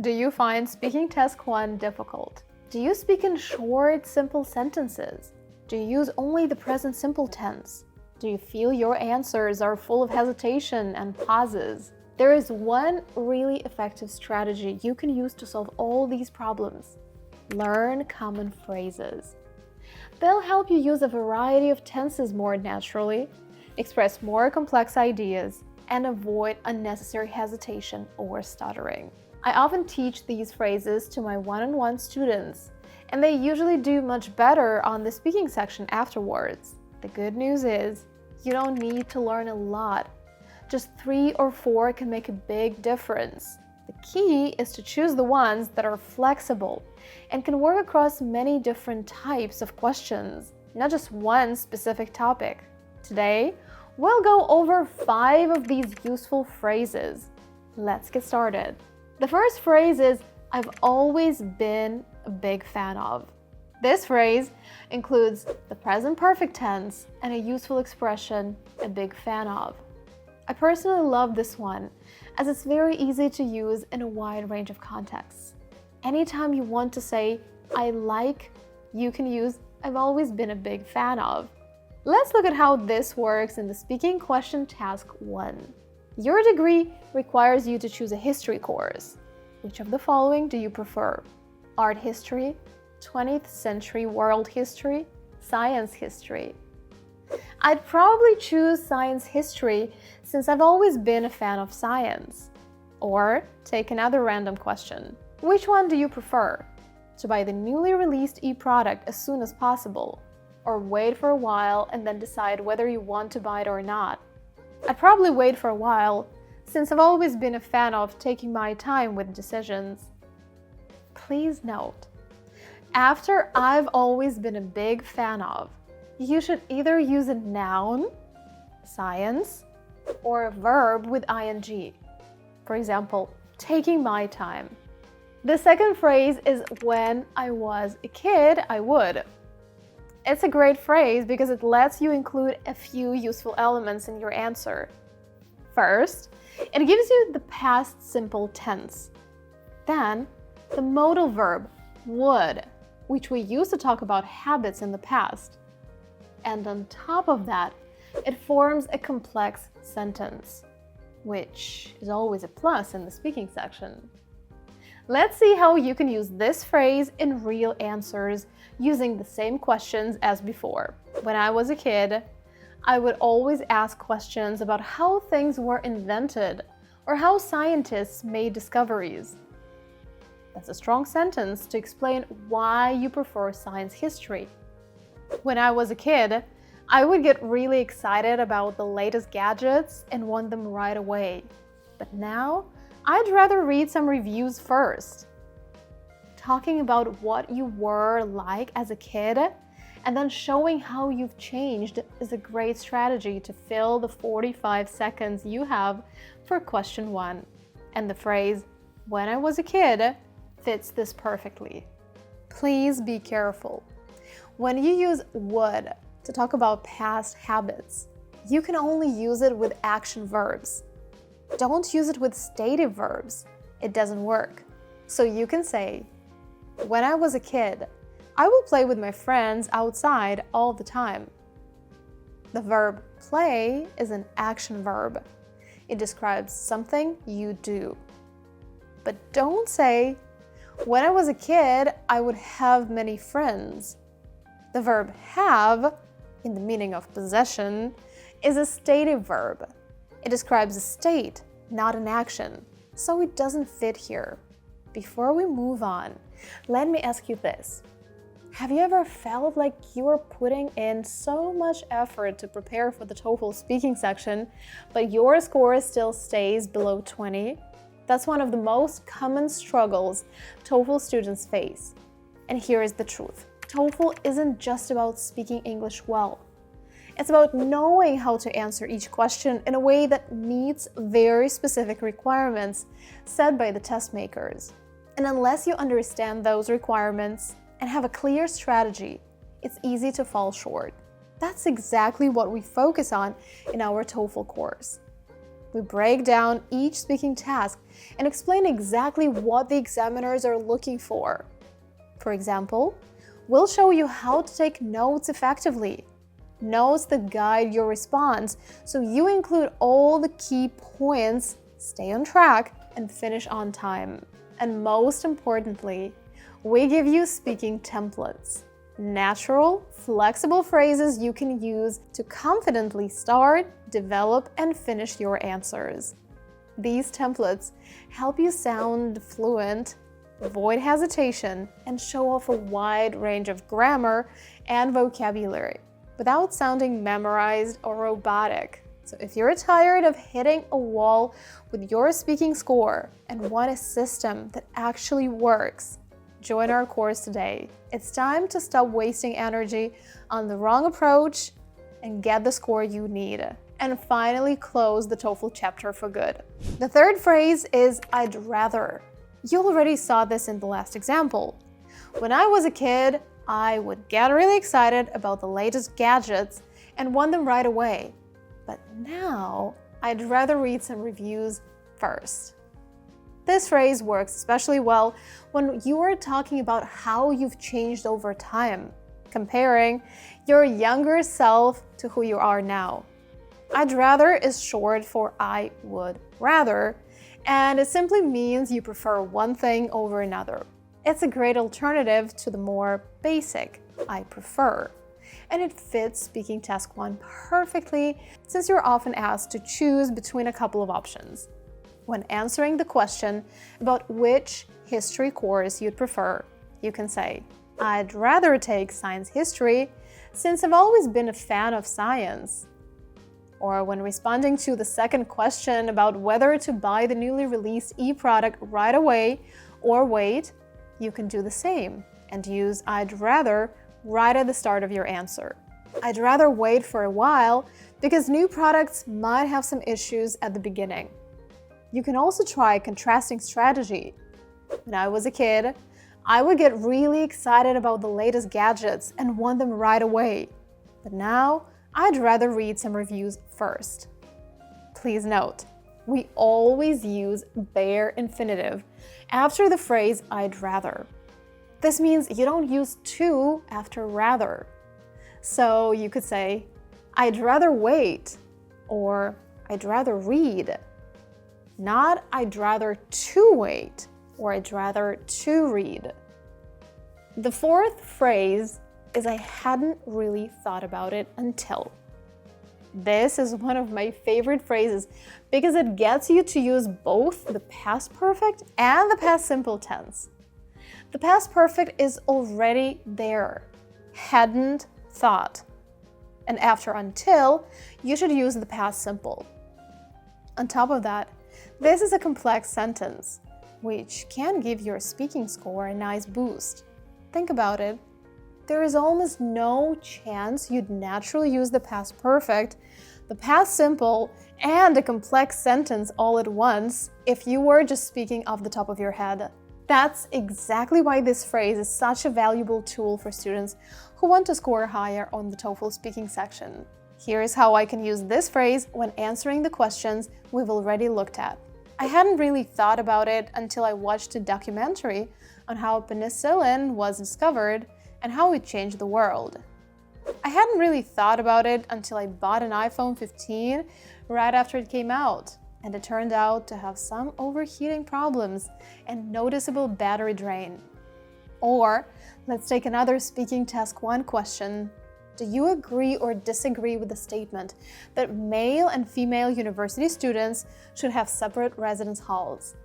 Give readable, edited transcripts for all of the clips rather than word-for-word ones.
Do you find speaking task 1 difficult? Do you speak in short, simple sentences? Do you use only the present simple tense? Do you feel your answers are full of hesitation and pauses? There is one really effective strategy you can use to solve all these problems. Learn common phrases. They'll help you use a variety of tenses more naturally, express more complex ideas, and avoid unnecessary hesitation or stuttering. I often teach these phrases to my one-on-one students, and they usually do much better on the speaking section afterwards. The good news is, you don't need to learn a lot. Just 3 or 4 can make a big difference. The key is to choose the ones that are flexible and can work across many different types of questions, not just one specific topic. Today, we'll go over 5 of these useful phrases. Let's get started. The first phrase is, I've always been a big fan of. This phrase includes the present perfect tense and a useful expression, a big fan of. I personally love this one, as it's very easy to use in a wide range of contexts. Anytime you want to say, I like, you can use, I've always been a big fan of. Let's look at how this works in the speaking question task 1. Your degree requires you to choose a history course. Which of the following do you prefer? Art history, 20th century world history, science history? I'd probably choose science history since I've always been a fan of science. Or take another random question. Which one do you prefer? To buy the newly released e-product as soon as possible, or wait for a while and then decide whether you want to buy it or not? I'd probably wait for a while, since I've always been a fan of taking my time with decisions. Please note, after I've always been a big fan of, you should either use a noun, science, or a verb with ing. For example, taking my time. The second phrase is, when I was a kid, I would. It's a great phrase because it lets you include a few useful elements in your answer. First, it gives you the past simple tense. Then, the modal verb, would, which we used to talk about habits in the past. And on top of that, it forms a complex sentence, which is always a plus in the speaking section. Let's see how you can use this phrase in real answers using the same questions as before. When I was a kid, I would always ask questions about how things were invented or how scientists made discoveries. That's a strong sentence to explain why you prefer science history. When I was a kid, I would get really excited about the latest gadgets and want them right away. But now, I'd rather read some reviews first. Talking about what you were like as a kid and then showing how you've changed is a great strategy to fill the 45 seconds you have for question 1. And the phrase, when I was a kid, fits this perfectly. Please be careful. When you use would to talk about past habits, you can only use it with action verbs. Don't use it with stative verbs. It doesn't work. So you can say, when I was a kid, I would play with my friends outside all the time. The verb play is an action verb. It describes something you do. But don't say, when I was a kid, I would have many friends. The verb have, in the meaning of possession, is a stative verb. It describes a state, not an action, so it doesn't fit here. Before we move on, let me ask you this. Have you ever felt like you were putting in so much effort to prepare for the TOEFL speaking section, but your score still stays below 20? That's one of the most common struggles TOEFL students face. And here is the truth. TOEFL isn't just about speaking English well. It's about knowing how to answer each question in a way that meets very specific requirements set by the test makers. And unless you understand those requirements and have a clear strategy, it's easy to fall short. That's exactly what we focus on in our TOEFL course. We break down each speaking task and explain exactly what the examiners are looking for. For example, we'll show you how to take notes effectively. Notes that guide your response, so you include all the key points, stay on track, and finish on time. And most importantly, we give you speaking templates. Natural, flexible phrases you can use to confidently start, develop, and finish your answers. These templates help you sound fluent, avoid hesitation, and show off a wide range of grammar and vocabulary without sounding memorized or robotic. So if you're tired of hitting a wall with your speaking score and want a system that actually works, join our course today. It's time to stop wasting energy on the wrong approach and get the score you need. And finally close the TOEFL chapter for good. The third phrase is I'd rather. You already saw this in the last example. When I was a kid, I would get really excited about the latest gadgets and want them right away. But now, I'd rather read some reviews first. This phrase works especially well when you are talking about how you've changed over time, comparing your younger self to who you are now. I'd rather is short for I would rather, and it simply means you prefer one thing over another. It's a great alternative to the more basic I prefer, and it fits speaking task 1 perfectly since you're often asked to choose between a couple of options. When answering the question about which history course you'd prefer, you can say, I'd rather take science history since I've always been a fan of science. Or when responding to the second question about whether to buy the newly released e-product right away or wait, you can do the same and use I'd rather right at the start of your answer. I'd rather wait for a while because new products might have some issues at the beginning. You can also try contrasting strategy. When I was a kid, I would get really excited about the latest gadgets and want them right away. But now, I'd rather read some reviews first. Please note, we always use bare infinitive after the phrase I'd rather. This means you don't use to after rather. So you could say, I'd rather wait, or I'd rather read. Not I'd rather to wait, or I'd rather to read. The fourth phrase is I hadn't really thought about it until. This is one of my favorite phrases because it gets you to use both the past perfect and the past simple tense. The past perfect is already there. Hadn't thought. And after until, you should use the past simple. On top of that, this is a complex sentence, which can give your speaking score a nice boost. Think about it. There is almost no chance you'd naturally use the past perfect, the past simple, and a complex sentence all at once if you were just speaking off the top of your head. That's exactly why this phrase is such a valuable tool for students who want to score higher on the TOEFL speaking section. Here's how I can use this phrase when answering the questions we've already looked at. I hadn't really thought about it until I watched a documentary on how penicillin was discovered and how it changed the world. I hadn't really thought about it until I bought an iPhone 15 right after it came out, and it turned out to have some overheating problems and noticeable battery drain. Or, let's take another speaking task 1 question. Do you agree or disagree with the statement that male and female university students should have separate residence halls?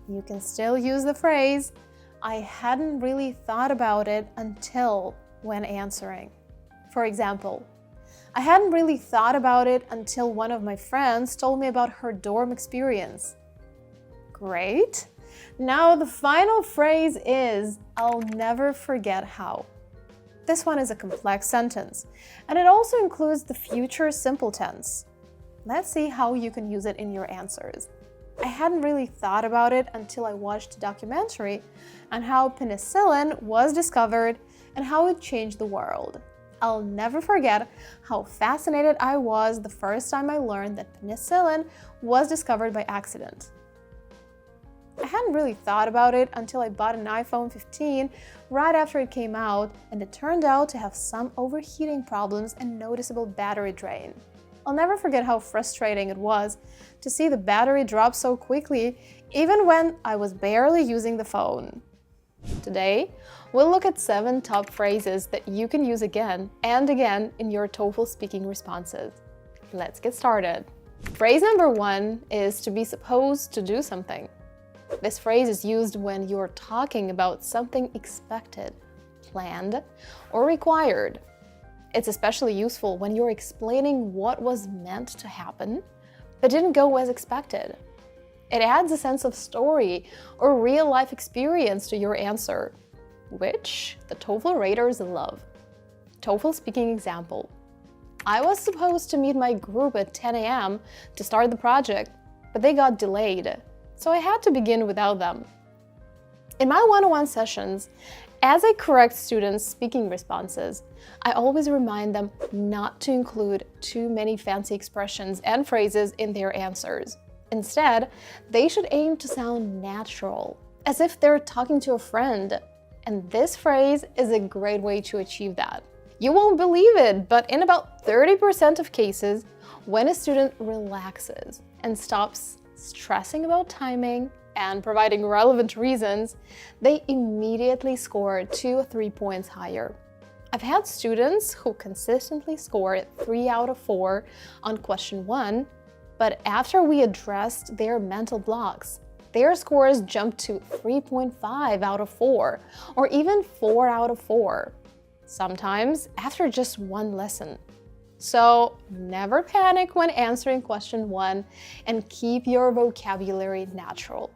You can still use the phrase, I hadn't really thought about it until when answering. For example, I hadn't really thought about it until one of my friends told me about her dorm experience. Great! Now the final phrase is, I'll never forget how. This one is a complex sentence, and it also includes the future simple tense. Let's see how you can use it in your answers. I hadn't really thought about it until I watched a documentary on how penicillin was discovered and how it changed the world. I'll never forget how fascinated I was the first time I learned that penicillin was discovered by accident. I hadn't really thought about it until I bought an iPhone 15 right after it came out, and it turned out to have some overheating problems and noticeable battery drain. I'll never forget how frustrating it was to see the battery drop so quickly, even when I was barely using the phone. Today, we'll look at 7 top phrases that you can use again and again in your TOEFL speaking responses. Let's get started. Phrase number 1 is to be supposed to do something. This phrase is used when you're talking about something expected, planned, or required. It's especially useful when you're explaining what was meant to happen, but didn't go as expected. It adds a sense of story or real-life experience to your answer, which the TOEFL raters love. TOEFL speaking example. I was supposed to meet my group at 10 a.m. to start the project, but they got delayed, so I had to begin without them. In my one-on-one sessions, as I correct students' speaking responses, I always remind them not to include too many fancy expressions and phrases in their answers. Instead, they should aim to sound natural, as if they're talking to a friend. And this phrase is a great way to achieve that. You won't believe it, but in about 30% of cases, when a student relaxes and stops stressing about timing and providing relevant reasons, they immediately score 2 or 3 points higher. I've had students who consistently scored 3 out of 4 on question 1, but after we addressed their mental blocks, their scores jumped to 3.5 out of 4, or even 4 out of 4, sometimes after just one lesson. So never panic when answering question 1 and keep your vocabulary natural.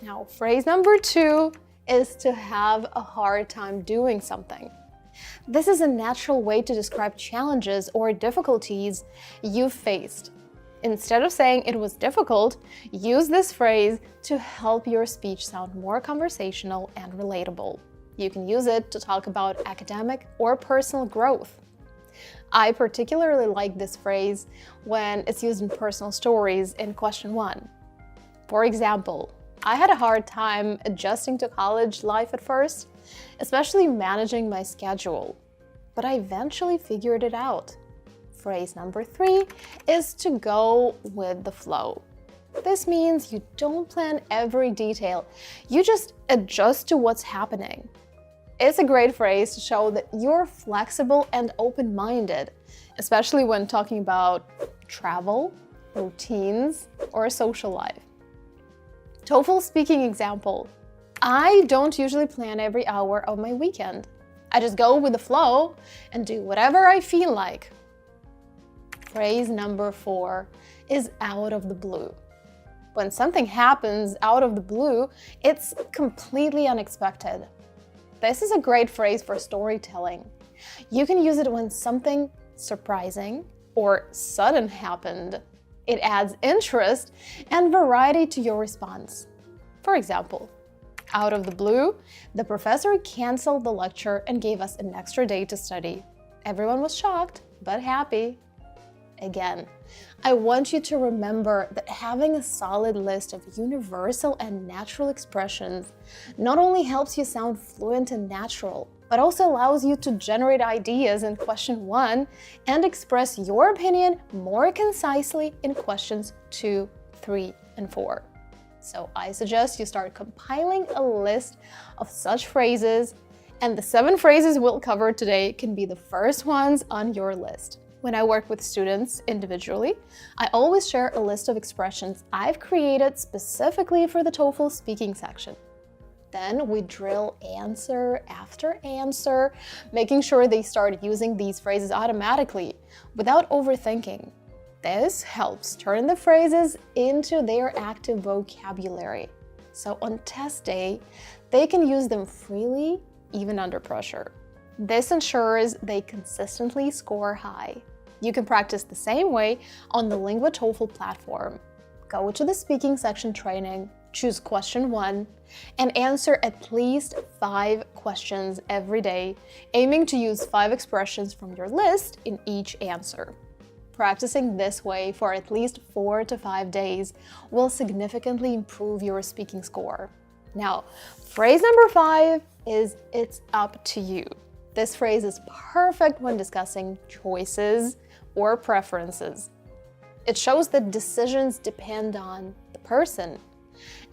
Now, phrase number 2 is to have a hard time doing something. This is a natural way to describe challenges or difficulties you've faced. Instead of saying it was difficult, use this phrase to help your speech sound more conversational and relatable. You can use it to talk about academic or personal growth. I particularly like this phrase when it's used in personal stories in question 1. For example, I had a hard time adjusting to college life at first, especially managing my schedule, but I eventually figured it out. Phrase number 3 is to go with the flow. This means you don't plan every detail, you just adjust to what's happening. It's a great phrase to show that you're flexible and open-minded, especially when talking about travel, routines, or social life. TOEFL speaking example. I don't usually plan every hour of my weekend. I just go with the flow and do whatever I feel like. Phrase number 4 is out of the blue. When something happens out of the blue, it's completely unexpected. This is a great phrase for storytelling. You can use it when something surprising or sudden happened. It adds interest and variety to your response. For example, out of the blue, the professor canceled the lecture and gave us an extra day to study. Everyone was shocked, but happy. Again, I want you to remember that having a solid list of universal and natural expressions not only helps you sound fluent and natural, but also allows you to generate ideas in question 1 and express your opinion more concisely in questions 2, 3, and 4. So I suggest you start compiling a list of such phrases, and the 7 phrases we'll cover today can be the first ones on your list. When I work with students individually, I always share a list of expressions I've created specifically for the TOEFL speaking section. Then we drill answer after answer, making sure they start using these phrases automatically without overthinking. This helps turn the phrases into their active vocabulary. So on test day, they can use them freely, even under pressure. This ensures they consistently score high. You can practice the same way on the LinguaTOEFL platform. Go to the speaking section training, Choose question 1 and answer at least 5 questions every day, aiming to use 5 expressions from your list in each answer. Practicing this way for at least 4 to 5 days will significantly improve your speaking score. Now, phrase number 5 is "it's up to you." This phrase is perfect when discussing choices or preferences. It shows that decisions depend on the person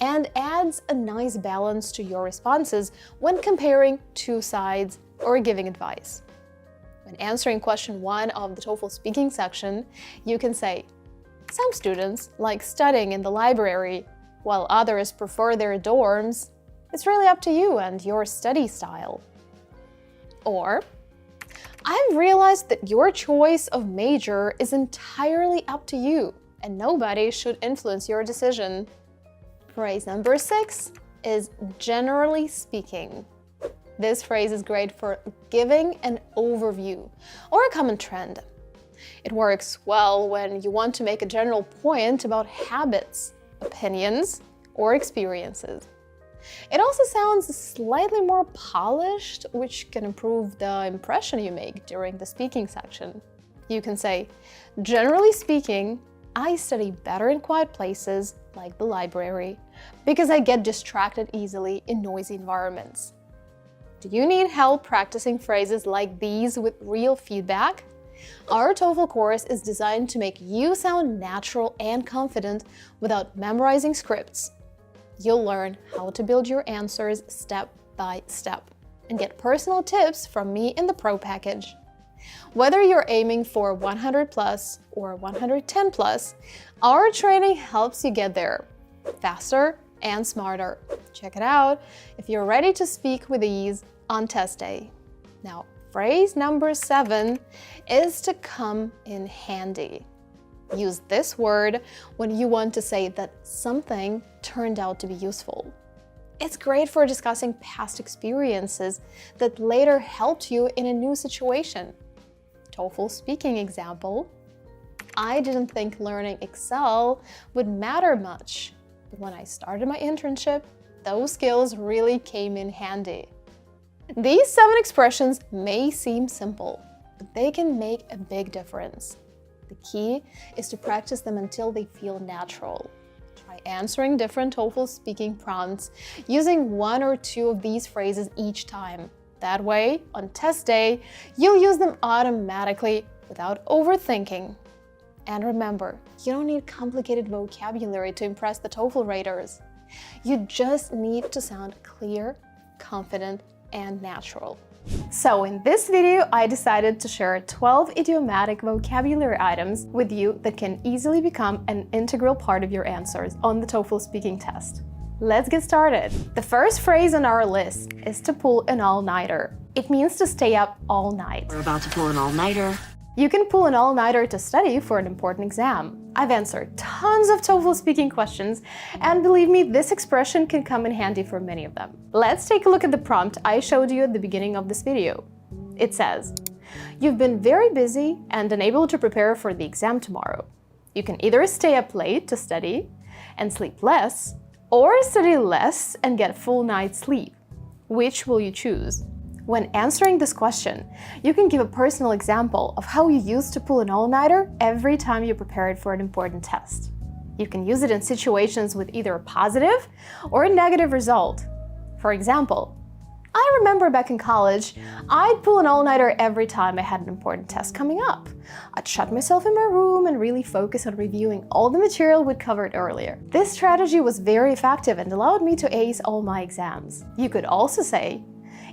and adds a nice balance to your responses when comparing two sides or giving advice. When answering question 1 of the TOEFL speaking section, you can say, "Some students like studying in the library, while others prefer their dorms. It's really up to you and your study style." Or, "I've realized that your choice of major is entirely up to you, and nobody should influence your decision." Phrase number 6 is "generally speaking." This phrase is great for giving an overview or a common trend. It works well when you want to make a general point about habits, opinions, or experiences. It also sounds slightly more polished, which can improve the impression you make during the speaking section. You can say, "Generally speaking, I study better in quiet places, like the library, because I get distracted easily in noisy environments." Do you need help practicing phrases like these with real feedback? Our TOEFL course is designed to make you sound natural and confident without memorizing scripts. You'll learn how to build your answers step by step and get personal tips from me in the Pro package. Whether you're aiming for 100 plus or 110 plus, our training helps you get there faster and smarter. Check it out if you're ready to speak with ease on test day. Now, phrase number 7 is to come in handy. Use this word when you want to say that something turned out to be useful. It's great for discussing past experiences that later helped you in a new situation. TOEFL speaking example: "I didn't think learning Excel would matter much, but when I started my internship, those skills really came in handy." These 7 expressions may seem simple, but they can make a big difference. The key is to practice them until they feel natural. Try answering different TOEFL speaking prompts using 1 or 2 of these phrases each time. That way, on test day, you'll use them automatically without overthinking. And remember, you don't need complicated vocabulary to impress the TOEFL raters. You just need to sound clear, confident, and natural. So in this video, I decided to share 12 idiomatic vocabulary items with you that can easily become an integral part of your answers on the TOEFL speaking test. Let's get started. The first phrase on our list is to pull an all-nighter. It means to stay up all night. We're about to pull an all-nighter. You can pull an all-nighter to study for an important exam. I've answered tons of TOEFL speaking questions, and believe me, this expression can come in handy for many of them. Let's take a look at the prompt I showed you at the beginning of this video. It says, "You've been very busy and unable to prepare for the exam tomorrow. You can either stay up late to study and sleep less, or study less and get a full night's sleep. Which will you choose?" When answering this question, you can give a personal example of how you used to pull an all-nighter every time you prepared for an important test. You can use it in situations with either a positive or a negative result. For example, I remember back in college, I'd pull an all-nighter every time I had an important test coming up. I'd shut myself in my room and really focus on reviewing all the material we'd covered earlier. This strategy was very effective and allowed me to ace all my exams. You could also say,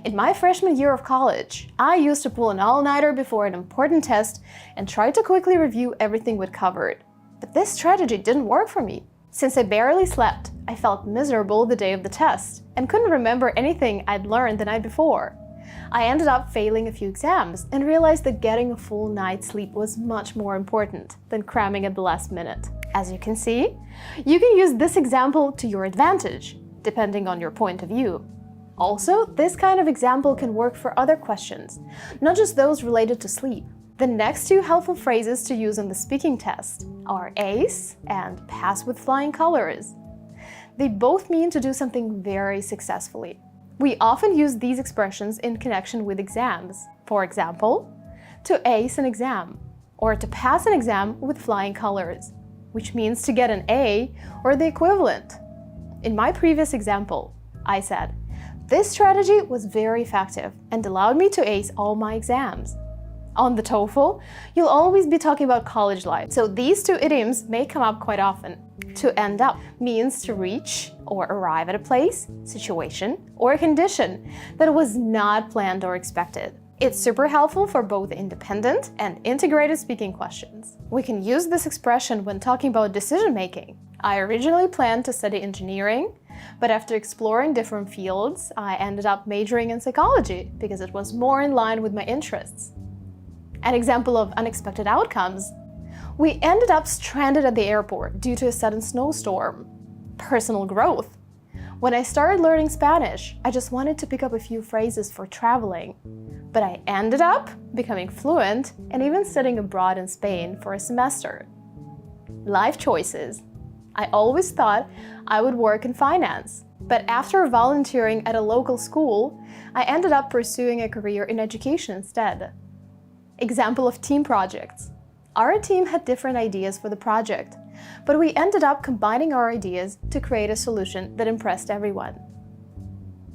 "In my freshman year of college, I used to pull an all-nighter before an important test and try to quickly review everything we'd covered. But this strategy didn't work for me. Since I barely slept, I felt miserable the day of the test and couldn't remember anything I'd learned the night before. I ended up failing a few exams and realized that getting a full night's sleep was much more important than cramming at the last minute." As you can see, you can use this example to your advantage, depending on your point of view. Also, this kind of example can work for other questions, not just those related to sleep. The next 2 helpful phrases to use on the speaking test are ace and pass with flying colors. They both mean to do something very successfully. We often use these expressions in connection with exams. For example, to ace an exam, or to pass an exam with flying colors, which means to get an A or the equivalent. In my previous example, I said, "This strategy was very effective and allowed me to ace all my exams." On the TOEFL, you'll always be talking about college life, so these two idioms may come up quite often. To end up means to reach or arrive at a place, situation, or a condition that was not planned or expected. It's super helpful for both independent and integrated speaking questions. We can use this expression when talking about decision-making. I originally planned to study engineering, but after exploring different fields, I ended up majoring in psychology because it was more in line with my interests. An example of unexpected outcomes: we ended up stranded at the airport due to a sudden snowstorm. Personal growth: when I started learning Spanish, I just wanted to pick up a few phrases for traveling, but I ended up becoming fluent and even studying abroad in Spain for a semester. Life choices: I always thought I would work in finance, but after volunteering at a local school, I ended up pursuing a career in education instead. Example of team projects: our team had different ideas for the project, but we ended up combining our ideas to create a solution that impressed everyone.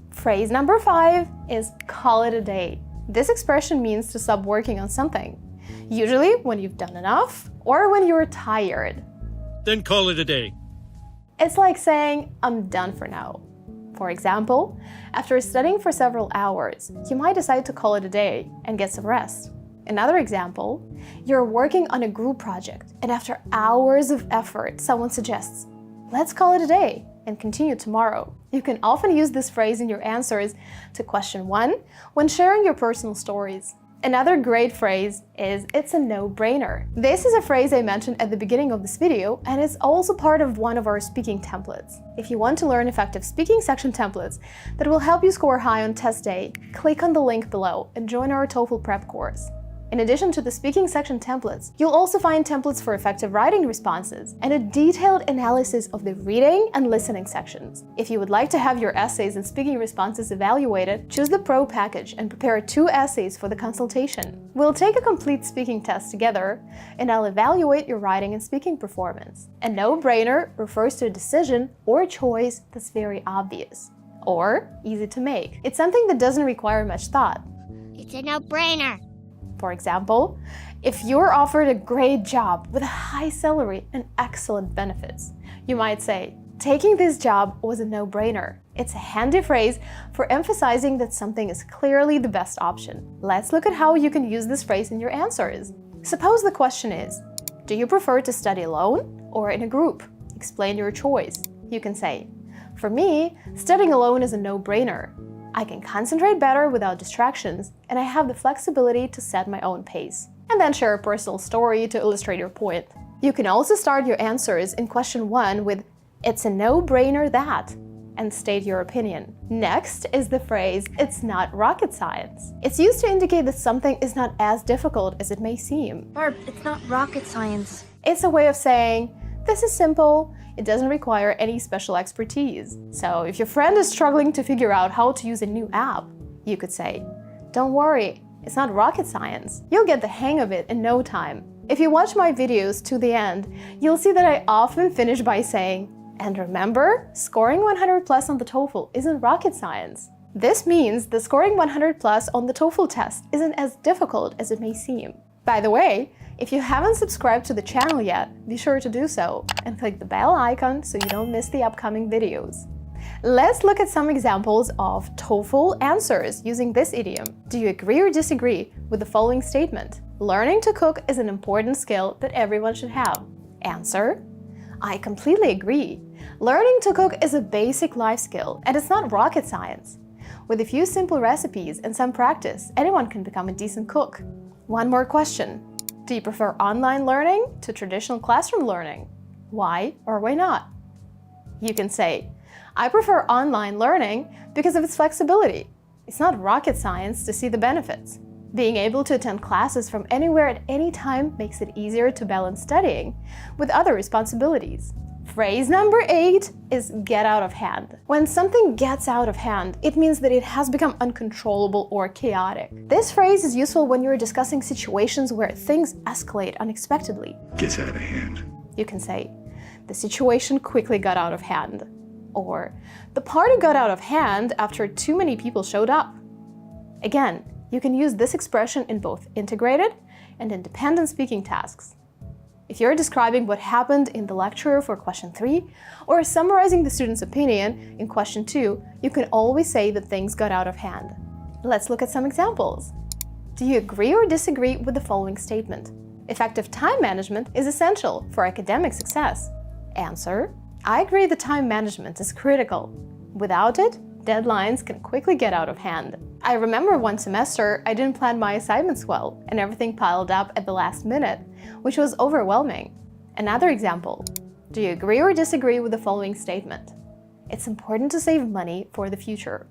Phrase number 5 is call it a day. This expression means to stop working on something, usually when you've done enough or when you're tired. Then call it a day. It's like saying, "I'm done for now." For example, after studying for several hours, you might decide to call it a day and get some rest. Another example, you're working on a group project, and after hours of effort, someone suggests, "Let's call it a day and continue tomorrow." You can often use this phrase in your answers to question 1 when sharing your personal stories. Another great phrase is "it's a no-brainer." This is a phrase I mentioned at the beginning of this video, and it's also part of one of our speaking templates. If you want to learn effective speaking section templates that will help you score high on test day, click on the link below and join our TOEFL prep course. In addition to the speaking section templates, you'll also find templates for effective writing responses and a detailed analysis of the reading and listening sections. If you would like to have your essays and speaking responses evaluated, choose the Pro package and prepare 2 essays for the consultation. We'll take a complete speaking test together, and I'll evaluate your writing and speaking performance. A no-brainer refers to a decision or a choice that's very obvious or easy to make. It's something that doesn't require much thought. It's a no-brainer. For example, if you're offered a great job with a high salary and excellent benefits, you might say, "Taking this job was a no-brainer." It's a handy phrase for emphasizing that something is clearly the best option. Let's look at how you can use this phrase in your answers. Suppose the question is, do you prefer to study alone or in a group? Explain your choice. You can say, "For me, studying alone is a no-brainer. I can concentrate better without distractions, and I have the flexibility to set my own pace." And then share a personal story to illustrate your point. You can also start your answers in question 1 with, "It's a no-brainer that," and state your opinion. Next is the phrase, "It's not rocket science." It's used to indicate that something is not as difficult as it may seem. Barb, it's not rocket science. It's a way of saying, "This is simple. It doesn't require any special expertise." So if your friend is struggling to figure out how to use a new app, you could say, "Don't worry, it's not rocket science. You'll get the hang of it in no time." If you watch my videos to the end, you'll see that I often finish by saying, "And remember, scoring 100 plus on the TOEFL isn't rocket science." This means that scoring 100 plus on the TOEFL test isn't as difficult as it may seem. By the way, if you haven't subscribed to the channel yet, be sure to do so and click the bell icon so you don't miss the upcoming videos. Let's look at some examples of TOEFL answers using this idiom. Do you agree or disagree with the following statement? Learning to cook is an important skill that everyone should have. Answer: I completely agree. Learning to cook is a basic life skill, and it's not rocket science. With a few simple recipes and some practice, anyone can become a decent cook. One more question. Do you prefer online learning to traditional classroom learning? Why or why not? You can say, I prefer online learning because of its flexibility. It's not rocket science to see the benefits. Being able to attend classes from anywhere at any time makes it easier to balance studying with other responsibilities. Phrase number 8 is get out of hand. When something gets out of hand, it means that it has become uncontrollable or chaotic. This phrase is useful when you're discussing situations where things escalate unexpectedly. Gets out of hand. You can say, the situation quickly got out of hand. Or, the party got out of hand after too many people showed up. Again, you can use this expression in both integrated and independent speaking tasks. If you're describing what happened in the lecture for question 3, or summarizing the student's opinion in question 2, you can always say that things got out of hand. Let's look at some examples. Do you agree or disagree with the following statement? Effective time management is essential for academic success. Answer: I agree that time management is critical. Without it, deadlines can quickly get out of hand. I remember one semester I didn't plan my assignments well, and everything piled up at the last minute, which was overwhelming. Another example. Do you agree or disagree with the following statement? It's important to save money for the future.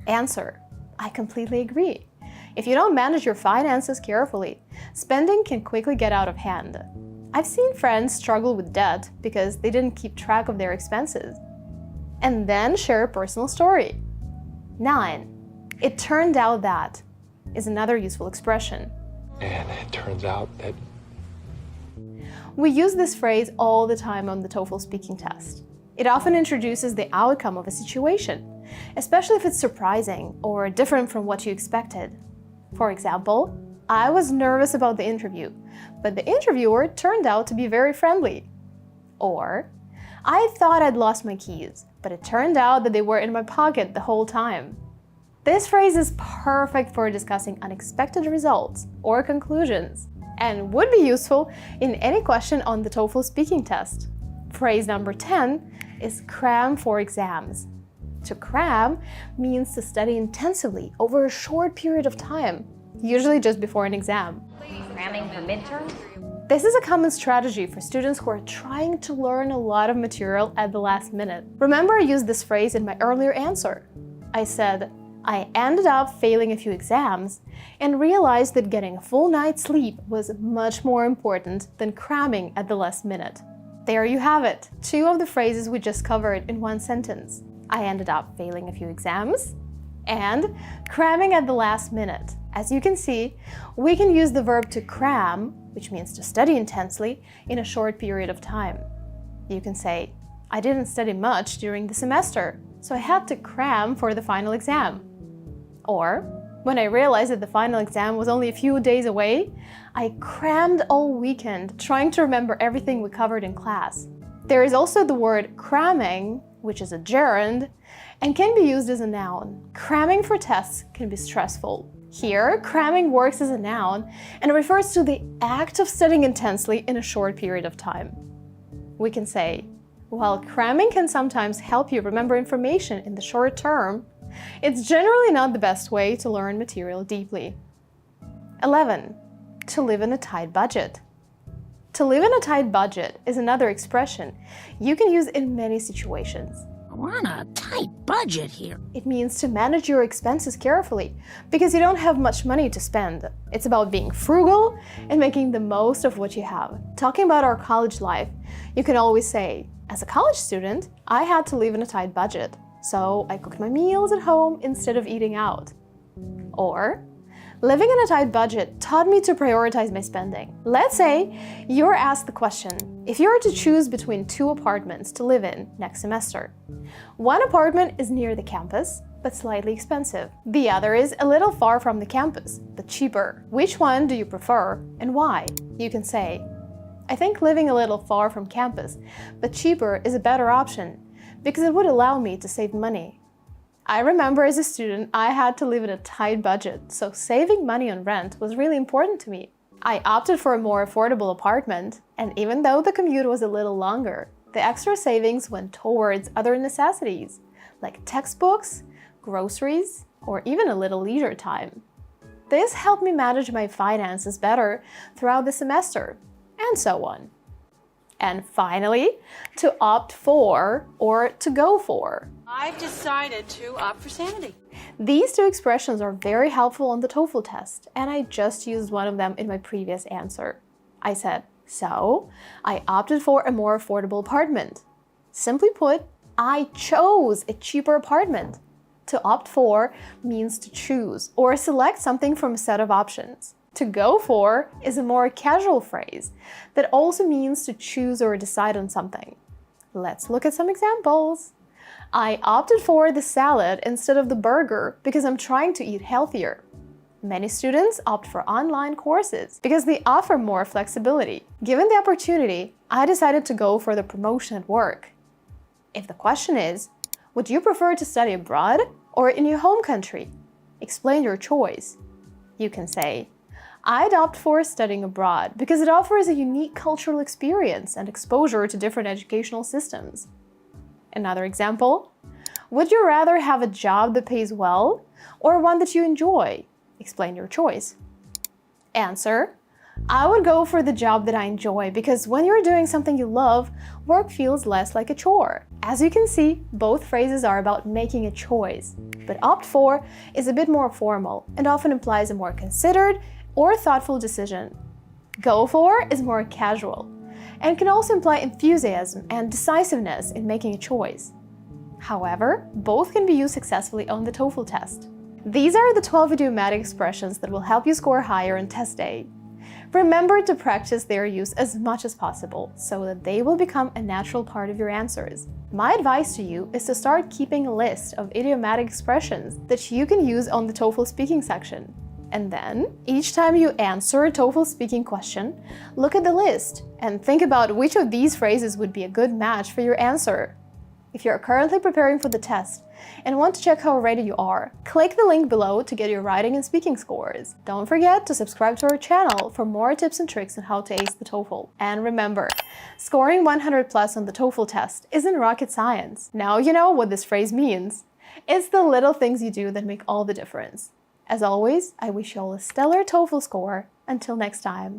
Answer: I completely agree. If you don't manage your finances carefully, spending can quickly get out of hand. I've seen friends struggle with debt because they didn't keep track of their expenses. And then share a personal story. 9. It turned out that is another useful expression. And it turns out that... We use this phrase all the time on the TOEFL speaking test. It often introduces the outcome of a situation, especially if it's surprising or different from what you expected. For example, I was nervous about the interview, but the interviewer turned out to be very friendly. Or, I thought I'd lost my keys, but it turned out that they were in my pocket the whole time. This phrase is perfect for discussing unexpected results or conclusions, and would be useful in any question on the TOEFL speaking test. Phrase number 10 is cram for exams. To cram means to study intensively over a short period of time, usually just before an exam. Cramming for midterms? This is a common strategy for students who are trying to learn a lot of material at the last minute. Remember, I used this phrase in my earlier answer. I said, I ended up failing a few exams and realized that getting a full night's sleep was much more important than cramming at the last minute. There you have it, 2 of the phrases we just covered in one sentence. I ended up failing a few exams and cramming at the last minute. As you can see, we can use the verb to cram, which means to study intensely, in a short period of time. You can say, I didn't study much during the semester, so I had to cram for the final exam. Or, when I realized that the final exam was only a few days away, I crammed all weekend trying to remember everything we covered in class. There is also the word cramming, which is a gerund, and can be used as a noun. Cramming for tests can be stressful. Here, cramming works as a noun and refers to the act of studying intensely in a short period of time. We can say, while cramming can sometimes help you remember information in the short term, it's generally not the best way to learn material deeply. 11. To live in a tight budget. To live in a tight budget is another expression you can use in many situations. We're on a tight budget here. It means to manage your expenses carefully because you don't have much money to spend. It's about being frugal and making the most of what you have. Talking about our college life, you can always say, as a college student, I had to live in a tight budget, so I cooked my meals at home instead of eating out. Or, living in a tight budget taught me to prioritize my spending. Let's say you're asked the question, if you were to choose between 2 apartments to live in next semester. One apartment is near the campus, but slightly expensive. The other is a little far from the campus, but cheaper. Which one do you prefer and why? You can say, I think living a little far from campus, but cheaper is a better option because it would allow me to save money. I remember as a student, I had to live in a tight budget, so saving money on rent was really important to me. I opted for a more affordable apartment, and even though the commute was a little longer, the extra savings went towards other necessities, like textbooks, groceries, or even a little leisure time. This helped me manage my finances better throughout the semester, and so on. And finally, to opt for or to go for. I've decided to opt for sanity. These 2 expressions are very helpful on the TOEFL test, and I just used one of them in my previous answer. I said, So, I opted for a more affordable apartment. Simply put, I chose a cheaper apartment. To opt for means to choose or select something from a set of options. To go for is a more casual phrase that also means to choose or decide on something. Let's look at some examples. I opted for the salad instead of the burger because I'm trying to eat healthier. Many students opt for online courses because they offer more flexibility. Given the opportunity, I decided to go for the promotion at work. If the question is, would you prefer to study abroad or in your home country? Explain your choice. You can say, I'd opt for studying abroad because it offers a unique cultural experience and exposure to different educational systems. Another example, would you rather have a job that pays well or one that you enjoy? Explain your choice. Answer, I would go for the job that I enjoy because when you're doing something you love, work feels less like a chore. As you can see, both phrases are about making a choice, but opt for is a bit more formal and often implies a more considered or thoughtful decision. Go for is more casual and can also imply enthusiasm and decisiveness in making a choice. However, both can be used successfully on the TOEFL test. These are the 12 idiomatic expressions that will help you score higher on test day. Remember to practice their use as much as possible so that they will become a natural part of your answers. My advice to you is to start keeping a list of idiomatic expressions that you can use on the TOEFL speaking section. And then, each time you answer a TOEFL speaking question, look at the list and think about which of these phrases would be a good match for your answer. If you're currently preparing for the test and want to check how ready you are, click the link below to get your writing and speaking scores. Don't forget to subscribe to our channel for more tips and tricks on how to ace the TOEFL. And remember, scoring 100 plus on the TOEFL test isn't rocket science. Now you know what this phrase means. It's the little things you do that make all the difference. As always, I wish you all a stellar TOEFL score. Until next time.